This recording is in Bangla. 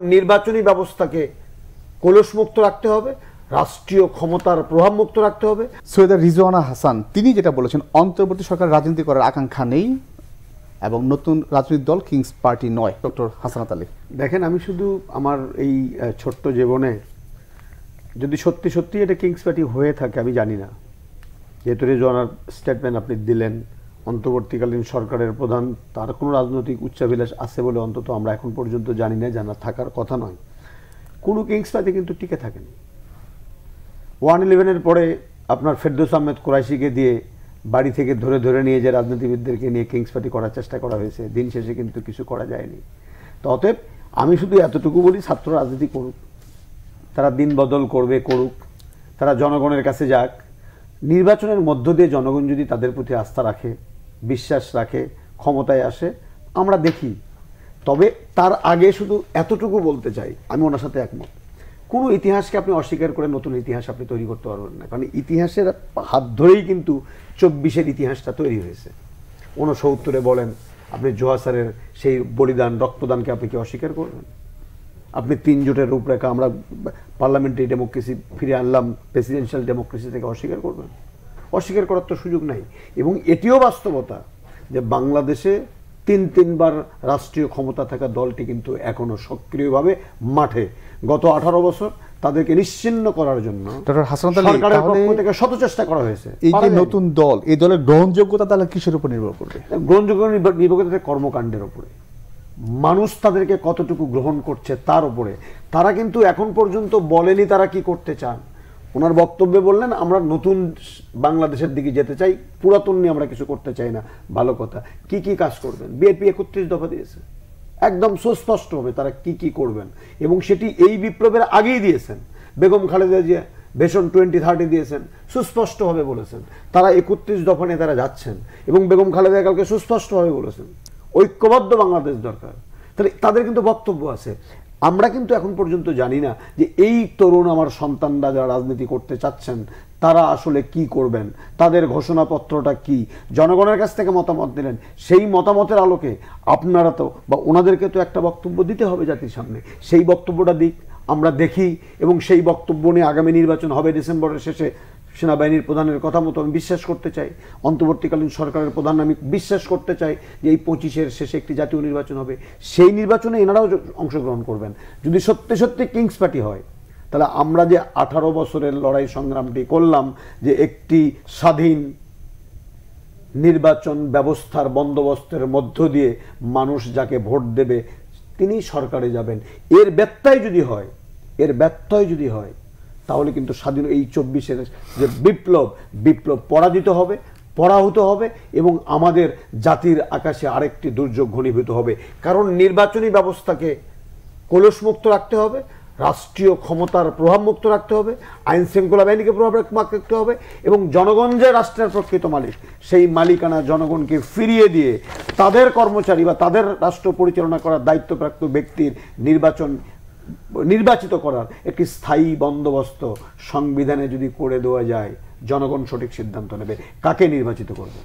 নির্বাচনী ব্যবস্থাকে কলুষমুক্ত রাখতে হবে, রাষ্ট্রীয় ক্ষমতার প্রভাব মুক্ত রাখতে হবে। সৈয়দা রিজওয়ানা হাসান তিনি যেটা বলেছেন, অন্তর্বর্তী সরকার রাজনীতি করার আকাঙ্ক্ষা নেই এবং নতুন রাজনৈতিক দল কিংস পার্টি নয়। ডক্টর হাসানাত আলী, দেখেন, আমি শুধু আমার এই ছোট্ট জীবনে যদি সত্যি সত্যি এটা কিংস পার্টি হয়ে থাকে, আমি জানি না, যেহেতু রিজওয়ানার স্টেটমেন্ট আপনি দিলেন, অন্তর্বর্তীকালীন সরকারের প্রধান, তার কোনো রাজনৈতিক উচ্চাভিলাষ আছে বলে অন্তত আমরা এখন পর্যন্ত জানি না, জানা থাকার কথা নয়। কোনো কিংস পার্টি কিন্তু টিকে থাকেনি। 1/11-এর পরে আপনার ফেরদৌস আহমেদ কুরাইশিকে দিয়ে বাড়ি থেকে ধরে ধরে নিয়ে যে রাজনীতিবিদদেরকে নিয়ে কিংস পার্টি করার চেষ্টা করা হয়েছে, দিন শেষে কিন্তু কিছু করা যায়নি। তো অতএব আমি শুধু এতটুকু বলি, ছাত্র রাজনীতি করুক, তারা দিন বদল করবে, করুক, তারা জনগণের কাছে যাক। নির্বাচনের মধ্য দিয়ে জনগণ যদি তাদের প্রতি আস্থা রাখে, বিশ্বাস রাখে, ক্ষমতায় আসে, আমরা দেখি। তবে তার আগে শুধু এতটুকু বলতে চাই, আমি ওনার সাথে একমত, কোনো ইতিহাসকে আপনি অস্বীকার করে নতুন ইতিহাস আপনি তৈরি করতে পারবেন না। কারণ ইতিহাসের হাত ধরেই কিন্তু 24-এর ইতিহাসটা তৈরি হয়েছে। 69-এ বলেন আপনি জোহাসারের সেই বলিদান, রক্তদানকে আপনি কি অস্বীকার করবেন? আপনি 3 জোটের রূপরেখা, আমরা পার্লামেন্টারি ডেমোক্রেসি ফিরে আনলাম, প্রেসিডেন্সিয়াল ডেমোক্রেসি থেকে অস্বীকার করবেন? অস্বীকার করার তো সুযোগ নাই। এবং এটিও বাস্তবতা যে বাংলাদেশে 3বার রাষ্ট্রীয় ক্ষমতা থাকা দলটি কিন্তু এখনো সক্রিয়ভাবে মাঠে। গত 18 বছর তাদেরকে নিশ্চিহ্ন করার জন্য সরকারের পক্ষ থেকে শত চেষ্টা করা হয়েছে। এই যে নতুন দল, এই দলের গ্রহণযোগ্যতা তাহলে কিসের উপর নির্ভর করবে? গ্রহণযোগ্যতা নির্ভর করতে কর্মকাণ্ডের উপরে, মানুষ তাদেরকে কতটুকু গ্রহণ করছে তার উপরে। তারা কিন্তু এখন পর্যন্ত বলেনি তারা কি করতে চান। ওনার বক্তব্যে বললেন আমরা নতুন বাংলাদেশের দিকে যেতে চাই, পুরাতন নিয়ে আমরা কিছু করতে চাই না। ভালো কথা, কি কি কাজ করবেন? বিএনপি 31 দফা দিয়েছে, একদম সুস্পষ্ট হবে তারা কি কি করবেন, এবং সেটি এই বিপ্লবের আগেই দিয়েছেন। বেগম খালেদা জিয়া ভিশন 2030 দিয়েছেন, সুস্পষ্টভাবে বলেছেন তারা 31 দফা নিয়ে তারা যাচ্ছেন, এবং বেগম খালেদা কালকে সুস্পষ্টভাবে বলেছেন ঐক্যবদ্ধ বাংলাদেশ দরকার। তাহলে তাদের কিন্তু বক্তব্য আছে। আমরা কিন্তু এখন পর্যন্ত জানি না যে এই তরুণ আমার সন্তানরা যারা রাজনীতি করতে চাচ্ছেন তারা আসলে কি করবেন, তাদের ঘোষণাপত্রটা কি। জনগণের কাছ থেকে মতামত নিলেন, সেই মতামতের আলোকে আপনারা তো বা ওনাদেরকে তো একটা বক্তব্য দিতে হবে জাতির সামনে। সেই বক্তব্যটা দিক, আমরা দেখি, এবং সেই বক্তব্য নিয়ে আগামী নির্বাচন হবে ডিসেম্বরের শেষে। সেনাবাহিনীর প্রধানের কথা মতো আমি বিশ্বাস করতে চাই, অন্তর্বর্তীকালীন সরকারের প্রধান আমি বিশ্বাস করতে চাই যে এই 25-এর শেষে একটি জাতীয় নির্বাচন হবে। সেই নির্বাচনে এনারাও অংশগ্রহণ করবেন। যদি সত্যি সত্যি কিংস পার্টি হয়, তাহলে আমরা যে 18 বছরের লড়াই সংগ্রামটি করলাম, যে একটি স্বাধীন নির্বাচন ব্যবস্থার বন্দোবস্তের মধ্য দিয়ে মানুষ যাকে ভোট দেবে তিনি সরকারে যাবেন, এর ব্যত্যয় যদি হয় তাহলে কিন্তু স্বাধীন এই 24-এর যে বিপ্লব পরাজিত হবে, পরাহত হবে, এবং আমাদের জাতির আকাশে আরেকটি দুর্যোগ ঘনীভূত হবে। কারণ নির্বাচনী ব্যবস্থাকে কলুষমুক্ত রাখতে হবে, রাষ্ট্রীয় ক্ষমতার প্রভাব মুক্ত রাখতে হবে, আইন শৃঙ্খলা বাহিনীকে প্রভাব রাখতে হবে, এবং জনগণ যে রাষ্ট্রের প্রকৃত মালিক, সেই মালিকানা জনগণকে ফিরিয়ে দিয়ে তাদের কর্মচারী বা তাদের রাষ্ট্র পরিচালনা করার দায়িত্বপ্রাপ্ত ব্যক্তির নির্বাচিত করার একটি স্থায়ী বন্দোবস্ত সংবিধানে যদি করে দেওয়া যায়, জনগণ সঠিক সিদ্ধান্ত নেবে কাকে নির্বাচিত করবে।